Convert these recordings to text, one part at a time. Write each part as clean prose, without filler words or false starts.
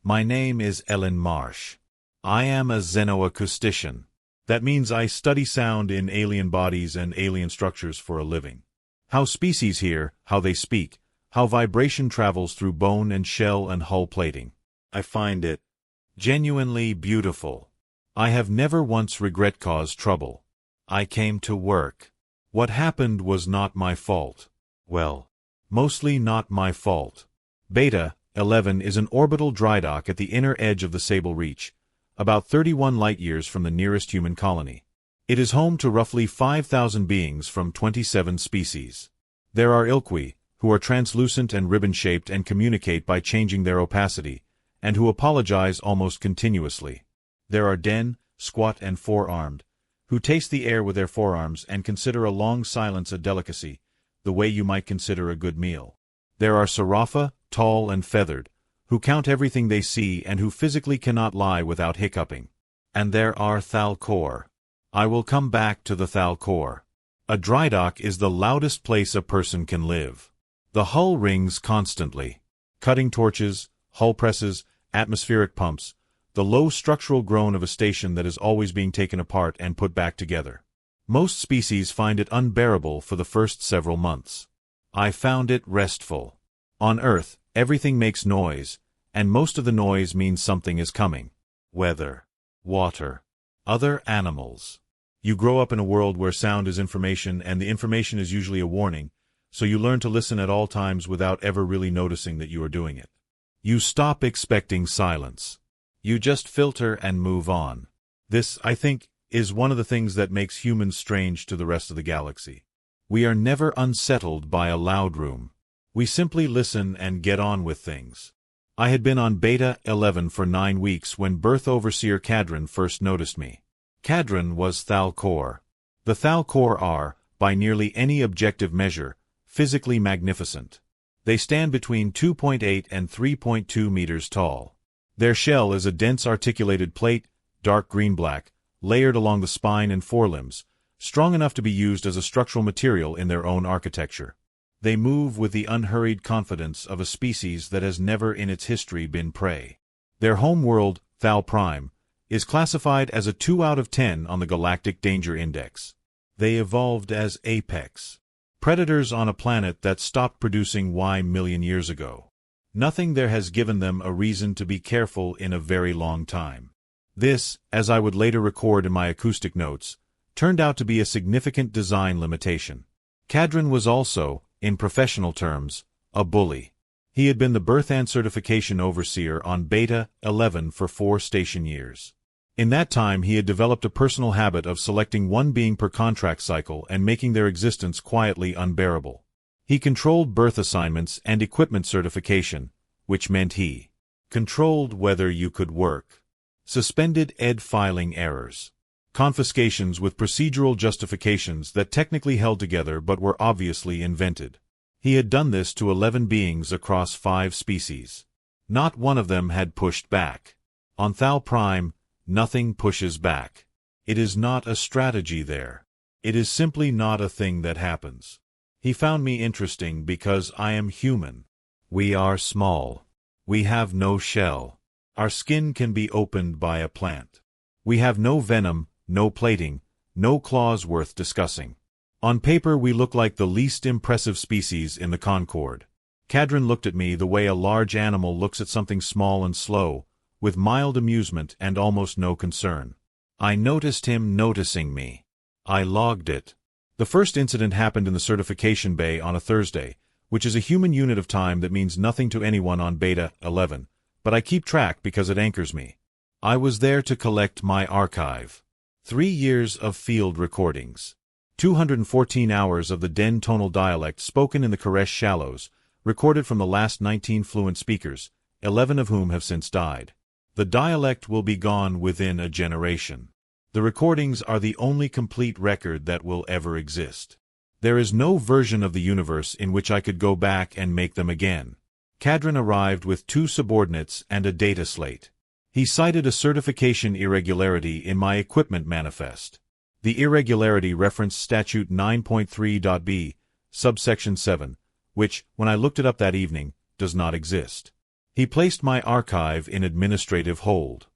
My name is Ellen Marsh. I am a xenoacoustician. That means I study sound in alien bodies and alien structures for a living. How species hear, how they speak, how vibration travels through bone and shell and hull plating. I find it genuinely beautiful. I have never once caused trouble. I came to work. What happened was not my fault. Well, mostly not my fault. Beta 11 is an orbital dry dock at the inner edge of the Sable Reach, about 31 light-years from the nearest human colony. It is home to roughly 5,000 beings from 27 species. There are Ilqui, who are translucent and ribbon-shaped and communicate by changing their opacity, and who apologize almost continuously. There are Den, squat and four-armed, who taste the air with their forearms and consider a long silence a delicacy, the way you might consider a good meal. There are Serapha, tall and feathered, who count everything they see and who physically cannot lie without hiccuping. And there are Thalcor. I will come back to the Thalcor. A dry dock is the loudest place a person can live. The hull rings constantly. Cutting torches, hull presses, atmospheric pumps, the low structural groan of a station that is always being taken apart and put back together. Most species find it unbearable for the first several months. I found it restful. On Earth, everything makes noise, and most of the noise means something is coming. Weather, water, other animals. You grow up in a world where sound is information and the information is usually a warning, so you learn to listen at all times without ever really noticing that you are doing it. You stop expecting silence. You just filter and move on. This, I think, is one of the things that makes humans strange to the rest of the galaxy. We are never unsettled by a loud room. We simply listen and get on with things. I had been on Beta 11 for 9 weeks when Berth Overseer Cadron first noticed me. Cadron was Thalcor. The Thalcor are, by nearly any objective measure, physically magnificent. They stand between 2.8 and 3.2 meters tall. Their shell is a dense articulated plate, dark green-black, layered along the spine and forelimbs, strong enough to be used as a structural material in their own architecture. They move with the unhurried confidence of a species that has never in its history been prey. Their home world, Thal Prime, is classified as a 2 out of 10 on the Galactic Danger Index. They evolved as apex predators on a planet that stopped producing Y million years ago. Nothing there has given them a reason to be careful in a very long time. This, as I would later record in my acoustic notes, turned out to be a significant design limitation. Cadron was also, in professional terms, a bully. He had been the Berthan certification overseer on Beta 11 for 4 station years. In that time he had developed a personal habit of selecting one being per contract cycle and making their existence quietly unbearable. He controlled berth assignments and equipment certification, which meant he controlled whether you could work, suspended filing errors, confiscations with procedural justifications that technically held together but were obviously invented. He had done this to 11 beings across 5 species. Not one of them had pushed back. On Thal Prime, nothing pushes back. It is not a strategy there. It is simply not a thing that happens. He found me interesting because I am human. We are small. We have no shell. Our skin can be opened by a plant. We have no venom, no plating, no claws worth discussing. On paper we look like the least impressive species in the Concord. Cadron looked at me the way a large animal looks at something small and slow, with mild amusement and almost no concern. I noticed him noticing me. I logged it. The first incident happened in the certification bay on a Thursday, which is a human unit of time that means nothing to anyone on Beta 11, but I keep track because it anchors me. I was there to collect my archive. 3 years of field recordings. 214 hours of the Den tonal dialect spoken in the Koresh Shallows, recorded from the last 19 fluent speakers, 11 of whom have since died. The dialect will be gone within a generation. The recordings are the only complete record that will ever exist. There is no version of the universe in which I could go back and make them again. Cadron arrived with 2 subordinates and a data slate. He cited a certification irregularity in my equipment manifest. The irregularity referenced Statute 9.3.b, subsection 7, which, when I looked it up that evening, does not exist. He placed my archive in administrative hold.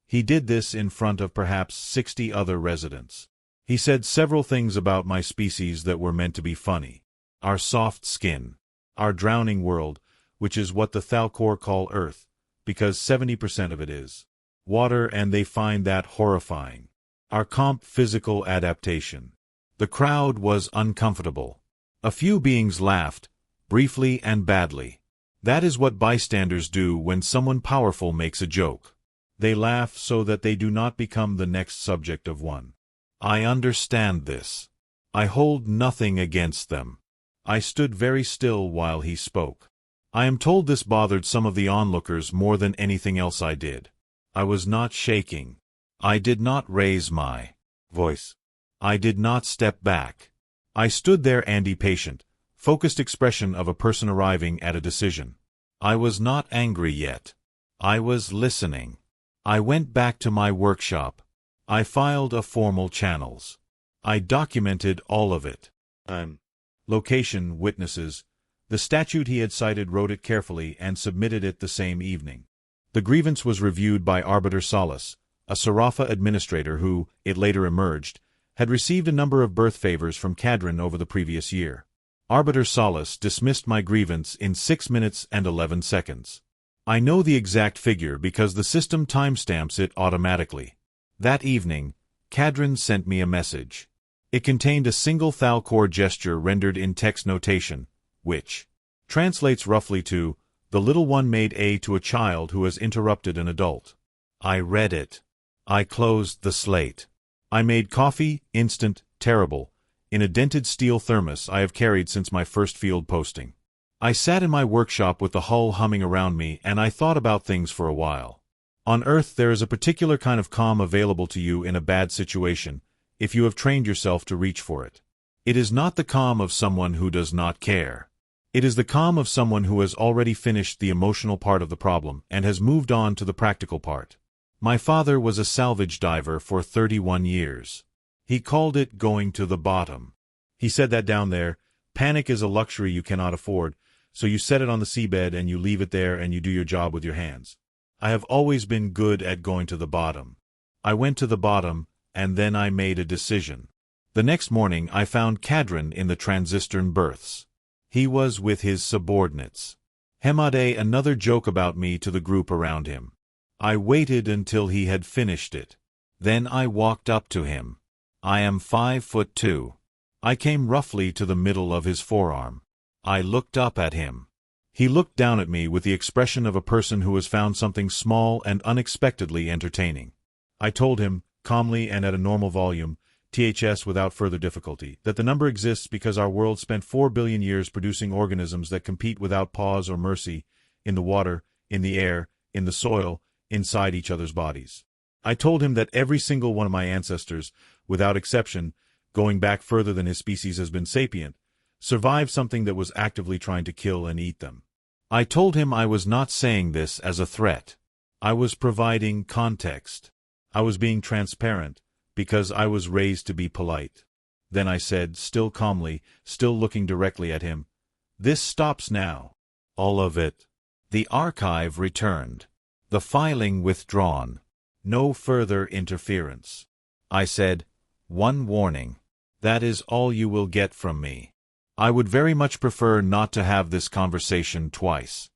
He did this in front of perhaps 60 other residents. He said several things about my species that were meant to be funny. Our soft skin. Our drowning world, which is what the Thalcor call Earth, because 70% of it is water, and they find that horrifying. Our comp physical adaptation. The crowd was uncomfortable. A few beings laughed, briefly and badly. That is what bystanders do when someone powerful makes a joke. They laugh so that they do not become the next subject of one. I understand this. I hold nothing against them. I stood very still while he spoke. I am told this bothered some of the onlookers more than anything else I did. I was not shaking. I did not raise my voice. I did not step back. I stood there, Andy, patient, focused expression of a person arriving at a decision. I was not angry yet. I was listening. I went back to my workshop. I filed a formal channels. I documented all of it. Location, witnesses. The statute he had cited, wrote it carefully, and submitted it the same evening. The grievance was reviewed by Arbiter Solace, a Sarafa administrator who, it later emerged, had received a number of birth favors from Cadron over the previous year. Arbiter Solace dismissed my grievance in 6 minutes and 11 seconds. I know the exact figure because the system timestamps it automatically. That evening, Cadron sent me a message. It contained a single Thalcor gesture rendered in text notation, which translates roughly to, "The little one made A to a child who has interrupted an adult." I read it. I closed the slate. I made coffee, instant, terrible, in a dented steel thermos I have carried since my first field posting. I sat in my workshop with the hull humming around me, and I thought about things for a while. On Earth there is a particular kind of calm available to you in a bad situation, if you have trained yourself to reach for it. It is not the calm of someone who does not care. It is the calm of someone who has already finished the emotional part of the problem and has moved on to the practical part. My father was a salvage diver for 31 years. He called it going to the bottom. He said that down there, panic is a luxury you cannot afford, so you set it on the seabed and you leave it there and you do your job with your hands. I have always been good at going to the bottom. I went to the bottom, and then I made a decision. The next morning I found Cadron in the transistern berths. He was with his subordinates. Hemade another joke about me to the group around him. I waited until he had finished it. Then I walked up to him. I am 5'2". I came roughly to the middle of his forearm. I looked up at him. He looked down at me with the expression of a person who has found something small and unexpectedly entertaining. I told him, calmly and at a normal volume, THS without further difficulty, that the number exists because our world spent 4 billion years producing organisms that compete without pause or mercy, in the water, in the air, in the soil, inside each other's bodies. I told him that every single one of my ancestors, without exception, going back further than his species has been sapient, survived something that was actively trying to kill and eat them. I told him I was not saying this as a threat. I was providing context. I was being transparent, because I was raised to be polite. Then I said, still calmly, still looking directly at him, "This stops now. All of it." The archive returned. The filing withdrawn. No further interference. I said, "One warning. That is all you will get from me. I would very much prefer not to have this conversation twice."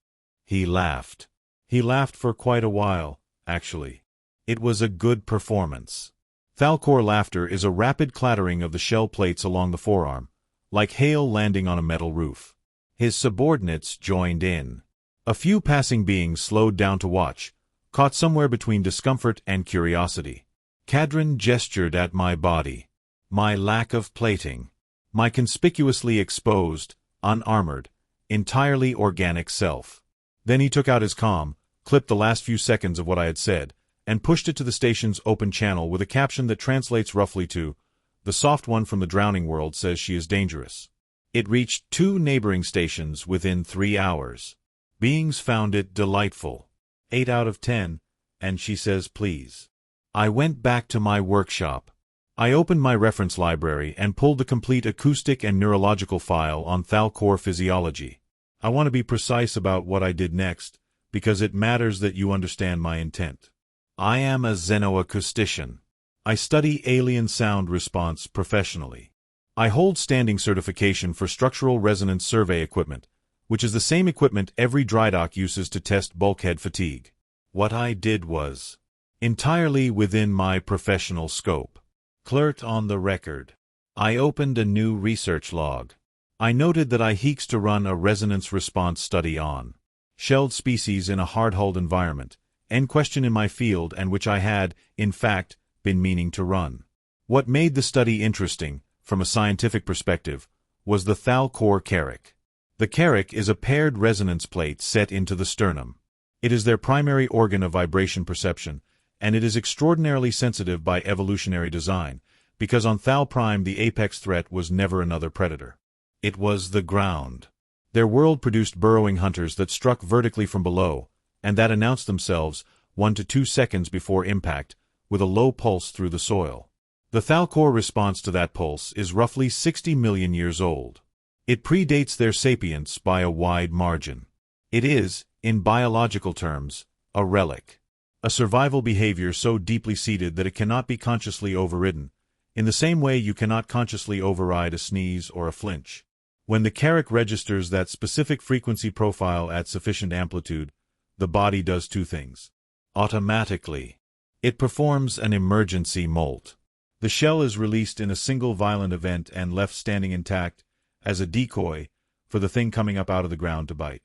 He laughed. He laughed for quite a while, actually. It was a good performance. Thalcor laughter is a rapid clattering of the shell plates along the forearm, like hail landing on a metal roof. His subordinates joined in. A few passing beings slowed down to watch, caught somewhere between discomfort and curiosity. Cadron gestured at my body. My lack of plating. My conspicuously exposed, unarmored, entirely organic self. Then he took out his comm, clipped the last few seconds of what I had said, and pushed it to the station's open channel with a caption that translates roughly to, "The soft one from the drowning world says she is dangerous." It reached 2 neighboring stations within 3 hours. Beings found it delightful. 8 out of 10, and she says please. I went back to my workshop. I opened my reference library and pulled the complete acoustic and neurological file on Thalcor physiology. I want to be precise about what I did next, because it matters that you understand my intent. I am a xenoacoustician. I study alien sound response professionally. I hold standing certification for structural resonance survey equipment, which is the same equipment every dry dock uses to test bulkhead fatigue. What I did was entirely within my professional scope. Clerked on the record. I opened a new research log. I noted that I heeks to run a resonance response study on shelled species in a hard-hulled environment, end question in my field and which I had, in fact, been meaning to run. What made the study interesting, from a scientific perspective, was the thal core carrick. The carrick is a paired resonance plate set into the sternum. It is their primary organ of vibration perception, and it is extraordinarily sensitive by evolutionary design, because on Thal Prime the apex threat was never another predator. It was the ground. Their world produced burrowing hunters that struck vertically from below, and that announced themselves 1 to 2 seconds before impact, with a low pulse through the soil. The Thal core response to that pulse is roughly 60 million years old. It predates their sapience by a wide margin. It is, in biological terms, a relic. A survival behavior so deeply seated that it cannot be consciously overridden, in the same way you cannot consciously override a sneeze or a flinch. When the carrick registers that specific frequency profile at sufficient amplitude, the body does two things. Automatically, it performs an emergency molt. The shell is released in a single violent event and left standing intact as a decoy for the thing coming up out of the ground to bite.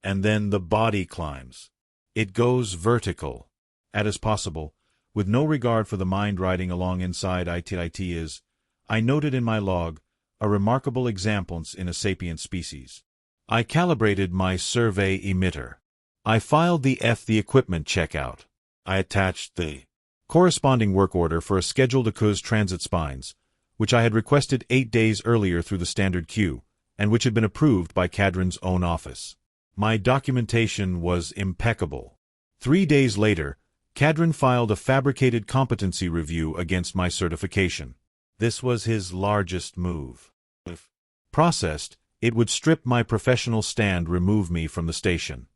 And then the body climbs. It goes vertical, as possible, with no regard for the mind riding along inside it is, I noted in my log, a remarkable exemplance in a sapient species. I calibrated my survey emitter. I filed the equipment checkout. I attached the corresponding work order for a scheduled ACUS transit spines, which I had requested 8 days earlier through the standard queue, and which had been approved by Cadron's own office. My documentation was impeccable. 3 days later, Cadron filed a fabricated competency review against my certification. This was his largest move. If processed, it would strip my professional stand, remove me from the station.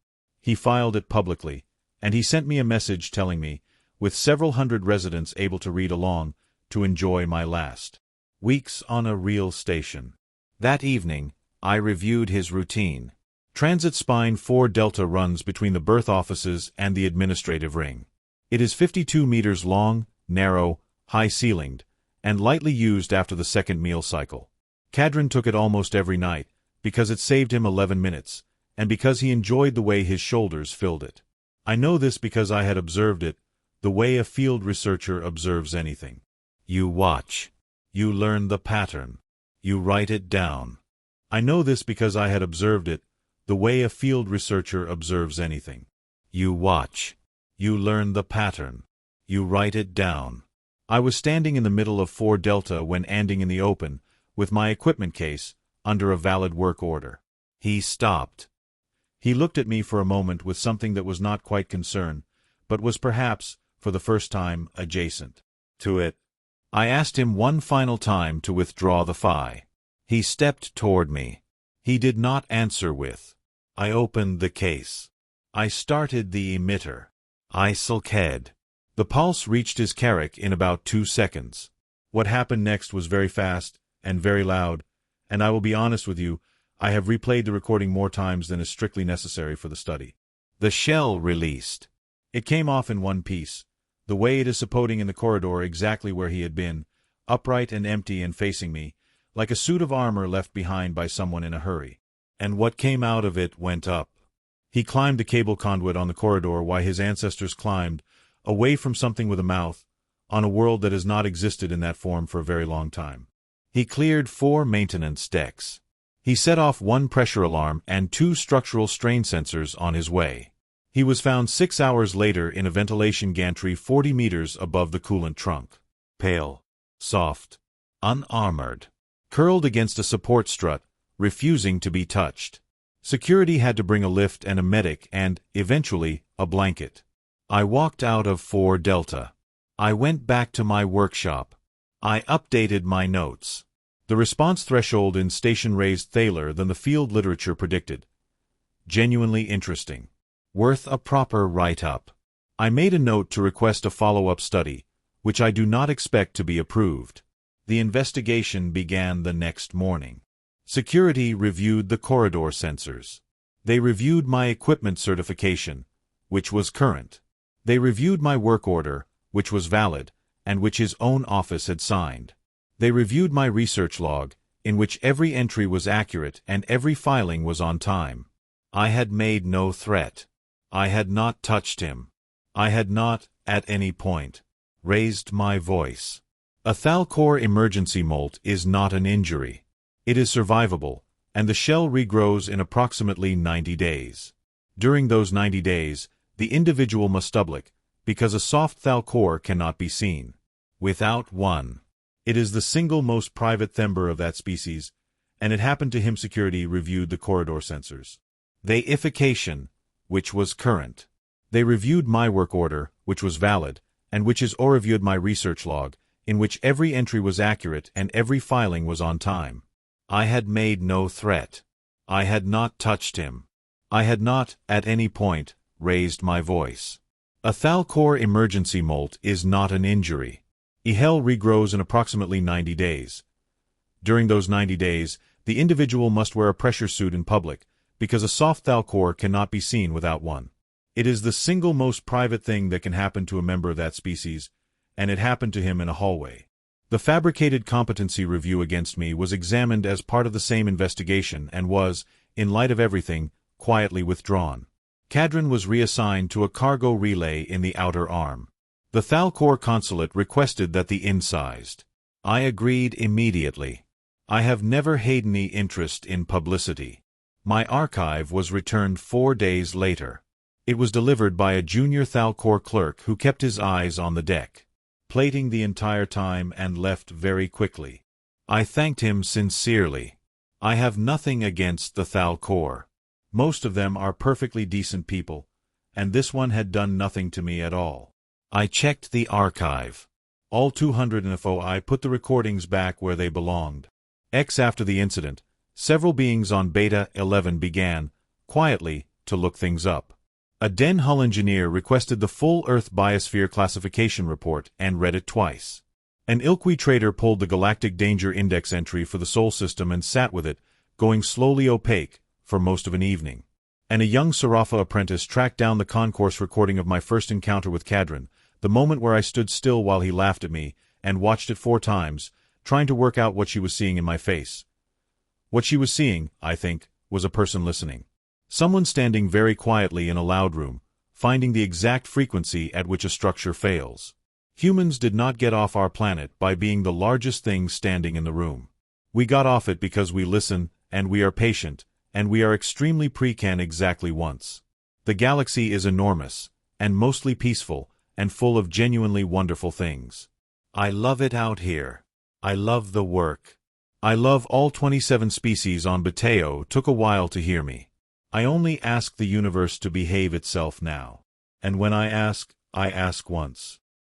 He filed it publicly, and he sent me a message telling me, with several hundred residents able to read along, to enjoy my last weeks on a real station. That evening, I reviewed his routine. Transit Spine 4 Delta runs between the berth offices and the administrative ring. It is 52 meters long, narrow, high-ceilinged, and lightly used after the second meal cycle. Cadron took it almost every night, because it saved him 11 minutes, and because he enjoyed the way his shoulders filled it. I know this because I had observed it, the way a field researcher observes anything. You watch. You learn the pattern. You write it down. I know this because I had observed it, the way a field researcher observes anything. You watch. You learn the pattern. You write it down. I was standing in the middle of 4 Delta when anding in the open, with my equipment case, under a valid work order. He stopped. He looked at me for a moment with something that was not quite concern, but was perhaps, for the first time, adjacent to it. I asked him one final time to withdraw the FI. He stepped toward me. He did not answer with. I opened the case. I started the emitter. I sulked. The pulse reached his carrick in about 2 seconds. What happened next was very fast and very loud, and I will be honest with you, I have replayed the recording more times than is strictly necessary for the study. The shell released. It came off in one piece, the way it is supporting in the corridor exactly where he had been, upright and empty and facing me, like a suit of armor left behind by someone in a hurry. And what came out of it went up. He climbed the cable conduit on the corridor while his ancestors climbed, away from something with a mouth, on a world that has not existed in that form for a very long time. He cleared 4 maintenance decks. He set off 1 pressure alarm and 2 structural strain sensors on his way. He was found 6 hours later in a ventilation gantry 40 meters above the coolant trunk. Pale, soft, unarmored, curled against a support strut, refusing to be touched. Security had to bring a lift and a medic and, eventually, a blanket. I walked out of 4 Delta. I went back to my workshop. I updated my notes. The response threshold in station raised thaler than the field literature predicted. Genuinely interesting. Worth a proper write-up. I made a note to request a follow-up study, which I do not expect to be approved. The investigation began the next morning. Security reviewed the corridor sensors. They reviewed my equipment certification, which was current. They reviewed my work order, which was valid, and which his own office had signed. They reviewed my research log, in which every entry was accurate and every filing was on time. I had made no threat. I had not touched him. I had not, at any point, raised my voice. A Thalcor emergency molt is not an injury. It is survivable, and the shell regrows in approximately 90 days. During those 90 days, the individual must double, because a soft Thalcor cannot be seen. Without one. It is the single most private thember of that species, and it happened to him. Security reviewed the corridor sensors. Deification, which was current. They reviewed my work order, which was valid, and which is or reviewed my research log, in which every entry was accurate and every filing was on time. I had made no threat. I had not touched him. I had not, at any point, raised my voice. A Thalcor emergency molt is not an injury. EHEL regrows in approximately 90 days. During those 90 days, the individual must wear a pressure suit in public, because a soft Thalcor cannot be seen without one. It is the single most private thing that can happen to a member of that species, and it happened to him in a hallway. The fabricated competency review against me was examined as part of the same investigation and was, in light of everything, quietly withdrawn. Cadron was reassigned to a cargo relay in the outer arm. The Thalcor consulate requested that the incised. I agreed immediately. I have never had any interest in publicity. My archive was returned 4 days later. It was delivered by a junior Thalcor clerk who kept his eyes on the deck, plating the entire time, and left very quickly. I thanked him sincerely. I have nothing against the Thalcor. Most of them are perfectly decent people, and this one had done nothing to me at all. I checked the archive. All 200 info. I put the recordings back where they belonged. After the incident, several beings on Beta 11 began, quietly, to look things up. A Den Hull engineer requested the full Earth Biosphere classification report and read it twice. An Ilqui trader pulled the Galactic Danger Index entry for the Sol system and sat with it, going slowly opaque, for most of an evening. And a young Sarafa apprentice tracked down the concourse recording of my first encounter with Cadron, the moment where I stood still while he laughed at me, and watched it 4 times, trying to work out what she was seeing in my face. What she was seeing, I think, was a person listening. Someone standing very quietly in a loud room, finding the exact frequency at which a structure fails. Humans did not get off our planet by being the largest thing standing in the room. We got off it because we listen, and we are patient, and we are extremely precan exactly once. The galaxy is enormous, and mostly peaceful, and full of genuinely wonderful things. I love it out here. I love the work. I love all 27 species on Bateo. Took a while to hear me. I only ask the universe to behave itself now. And when I ask once.